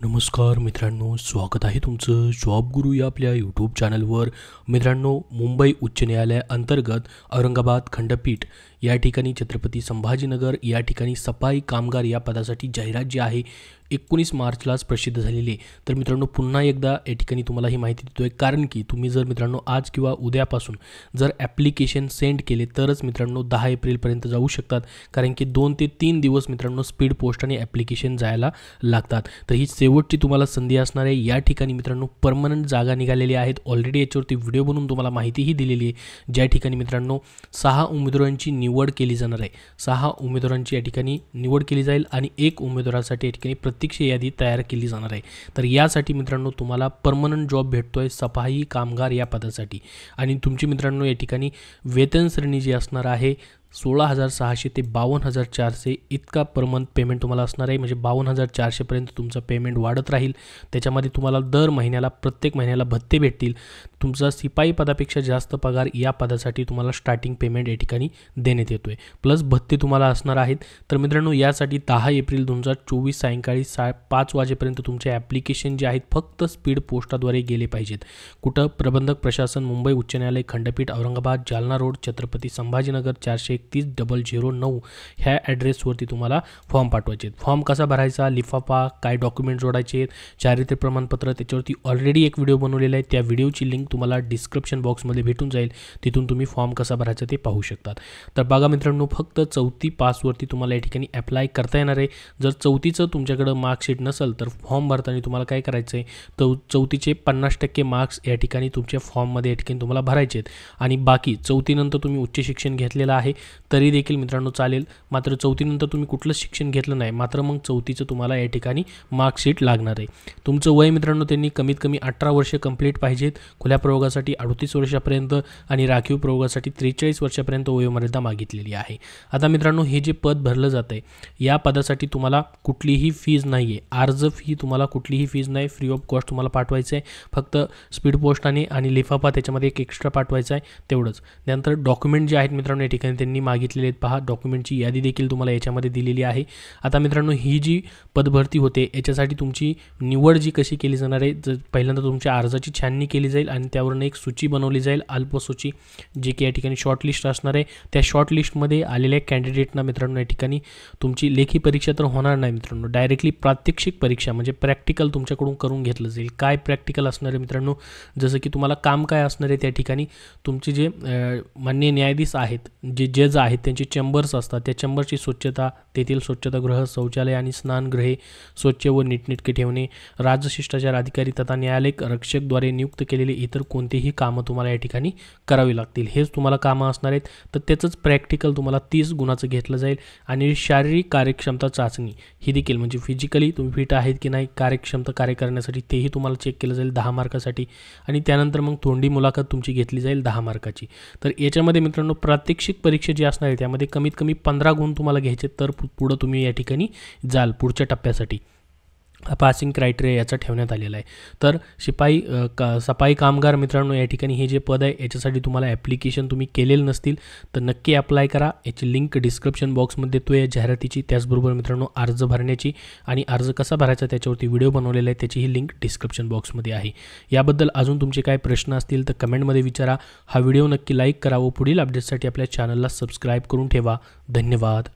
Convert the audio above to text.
नमस्कार मित्रांनो, स्वागत आहे तुमचं जॉब गुरु या आपल्या यूट्यूब चॅनलवर. मित्रांनो, मुंबई उच्च न्यायालय अंतर्गत औरंगाबाद खंडपीठ या ठिकाणी छत्रपती संभाजीनगर या ठिकाणी सफाई कामगार या पदासाठी जाहिरात जी आहे 19 मार्चलाच प्रसिद्ध झालेली आहे. तर मित्रांनो, पुन्हा एकदा या ठिकाणी तुम्हाला ही माहिती देतोय, कारण की तुम्ही जर मित्रांनो आज किंवा उद्यापासून जर ॲप्लिकेशन सेंड केले तरच मित्रांनो 10 एप्रिलपर्यंत जाऊ शकतात, कारण की 2 ते 3 दिवस मित्रांनो स्पीड पोस्टाने ॲप्लिकेशन जायला लागतात. तर ही शेवटची तुम्हाला संधी असणार आहे. या ठिकाणी मित्रांनो परमनंट जागा निघालेल्या आहेत. ऑलरेडी याच्यावरती व्हिडिओ बनवून तुम्हाला माहितीही दिलेली आहे, ज्या ठिकाणी मित्रांनो 6 उमेदवारांची निवड केली जाणार आहे. 6 उमेदवारांची या ठिकाणी निवड केली जाईल आणि 1 उमेदवारासाठी या ठिकाणी प्रत्यक्ष यादी तयार केली जाणार आहे. तर यासाठी मित्रांनो तुम्हाला परमनंट जॉब भेटतोय सफाई कामगार या पदासाठी. आणि तुमची मित्रांनो या ठिकाणी वेतन श्रेणी जी असणार आहे 16,600 ते 52,400 इतका पर मंथ पेमेंट तुम्हाला असणार आहे. म्हणजे 52,400पर्यंत तुमचं पेमेंट वाढत राहील. त्याच्यामध्ये तुम्हाला दर महिन्याला प्रत्येक महिन्याला भत्ते भेटतील. तुमचा शिपाई पदापेक्षा जास्त पगार या पदासाठी तुम्हाला स्टार्टिंग पेमेंट या ठिकाणी देण्यात येतोय, प्लस भत्ते तुम्हाला असणार आहेत. तर मित्रांनो, यासाठी 10 एप्रिल 2024 सायंकाळी 5 वाजेपर्यंत तुमचे ॲप्लिकेशन जे आहेत फक्त स्पीड पोस्टाद्वारे गेले पाहिजेत. कुठं? प्रबंधक प्रशासन, मुंबई उच्च न्यायालय खंडपीठ, औरंगाबाद, जालना रोड, छत्रपती संभाजीनगर 431-009 ह्या ॲड्रेसवरती तुम्हाला फॉर्म पाठवायचे आहेत. फॉर्म कसा भरायचा, लिफाफा, काय डॉक्युमेंट जोडायचे आहेत, चारित्र्य प्रमाणपत्र, त्याच्यावरती ऑलरेडी एक व्हिडिओ बनवलेला आहे. त्या व्हिडिओची लिंक तुम्हाला डिस्क्रिप्शन बॉक्समध्ये भेटून जाईल. तिथून तुम्ही फॉर्म कसा भरायचा ते पाहू शकतात. तर बघा मित्रांनो, फक्त 4थी पासवरती तुम्हाला या ठिकाणी अप्लाय करता येणार आहे. जर 4थीचं तुमच्याकडं मार्कशीट नसेल तर फॉर्म भरताना तुम्हाला काय करायचं आहे, तर 4थीचे 50% मार्क्स या ठिकाणी तुमच्या फॉर्ममध्ये या ठिकाणी तुम्हाला भरायचे आहेत. आणि बाकी 4थीनंतर तुम्ही उच्च शिक्षण घेतलेलं आहे तरी देखील मित्रांनो चालेल. मात्र 4थीनंतर तुम्ही कुठलं शिक्षण घेतलं नाही, मात्र मग 4थीचं तुम्हाला या ठिकाणी मार्कशीट लागणार आहे. तुमचं वय मित्रांनो त्यांनी कमीत कमी 18 वर्ष कंप्लीट पाहिजेत. खुल्या प्रयोगासाठी 38 वर्षापर्यंत आणि राखीव प्रयोगासाठी 43 वर्षापर्यंत वयोमर्यादा मागितलेली आहे. आता मित्रांनो, हे जे पद भरलं जातं आहे या पदासाठी तुम्हाला कुठलीही फीज नाही आहे. अर्ज फी तुम्हाला कुठलीही फीज नाही, फ्री ऑफ कॉस्ट तुम्हाला पाठवायचं आहे. फक्त स्पीड पोस्टाने आणि लिफाफा त्याच्यामध्ये एक एक्स्ट्रा पाठवायचा आहे, तेवढंच. त्यानंतर डॉक्युमेंट जे आहेत मित्रांनो या ठिकाणी त्यांनी मागितलेले आहेत. पहा, डॉक्युमेंटची यादी देखील तुम्हाला याच्यामध्ये दिलेली आहे. आता मित्रांनो, ही जी पदभरती होते याच्यासाठी तुमची निवड जी कशी केली जाणार आहे, पहिल्यांदा तुमच्या अर्जाची छाननी केली जाईल आणि त्यावरून एक सूची बनवली जाईल, अल्पसूची, जी की या ठिकाणी शॉर्टलिस्ट असणार आहे. त्या शॉर्टलिस्टमध्ये आलेल्या कॅन्डिडेटना मित्रांनो या ठिकाणी तुमची लेखी परीक्षा तर होणार नाही मित्रांनो, डायरेक्टली प्रात्यक्षिक परीक्षा म्हणजे प्रॅक्टिकल तुमच्याकडून करून घेतलं जाईल. काय प्रॅक्टिकल असणार आहे मित्रांनो, जसं की तुम्हाला काम काय असणार आहे, त्या ठिकाणी तुमचे जे माननीय न्यायाधीश आहेत, जे जज आहेत, त्यांचे चेंबर्स असतात, त्या चेंबरची स्वच्छता, तेथील स्वच्छतागृह, शौचालय आणि स्नानगृहे स्वच्छ व नीटनेटके ठेवणे, राजशिष्टाचार अधिकारी तथा न्यायालयिक रक्षकद्वारे नियुक्त केलेली इतर कोणतेही कामं तुम्हाला या ठिकाणी करावी लागतील. हेच तुम्हाला कामं असणार आहेत. तर त्याचंच प्रॅक्टिकल तुम्हाला 30 गुणाचं घेतलं जाईल. आणि शारीरिक कार्यक्षमता चाचणी ही देखील म्हणजे फिजिकली तुम्ही फिट आहेत की नाही, कार्यक्षमता कार्य करण्यासाठी तेही तुम्हाला चेक केलं जाईल 10 मार्कासाठी. आणि त्यानंतर मग तोंडी मुलाखत तुमची घेतली जाईल 10 मार्काची. तर याच्यामध्ये मित्रांनो प्रात्यक्षिक परीक्षा जी असणार आहे त्यामध्ये कमीत कमी 15 गुण तुम्हाला घ्यायचे, तर पुढं तुम्ही या ठिकाणी जाल पुढच्या टप्प्यासाठी. पासिंग क्रायटेरिया याचा ठेवण्यात आलेला आहे. तर सफाई कामगार मित्रांनो या ठिकाणी हे जे पद आहे याच्यासाठी तुम्हाला ॲप्लिकेशन तुम्ही केलेलं नसतील तर नक्की अप्लाय करा. याची लिंक डिस्क्रिप्शन बॉक्समध्ये देतो आहे जाहिरातीची. त्याचबरोबर मित्रांनो अर्ज भरण्याची आणि अर्ज कसा भरायचा त्याच्यावरती व्हिडिओ बनवलेला आहे, त्याचीही लिंक डिस्क्रिप्शन बॉक्समध्ये आहे. याबद्दल अजून तुमचे काय प्रश्न असतील तर कमेंटमध्ये विचारा. हा व्हिडिओ नक्की लाईक करा व पुढील अपडेट्ससाठी आपल्या चॅनलला सबस्क्राईब करून ठेवा. धन्यवाद.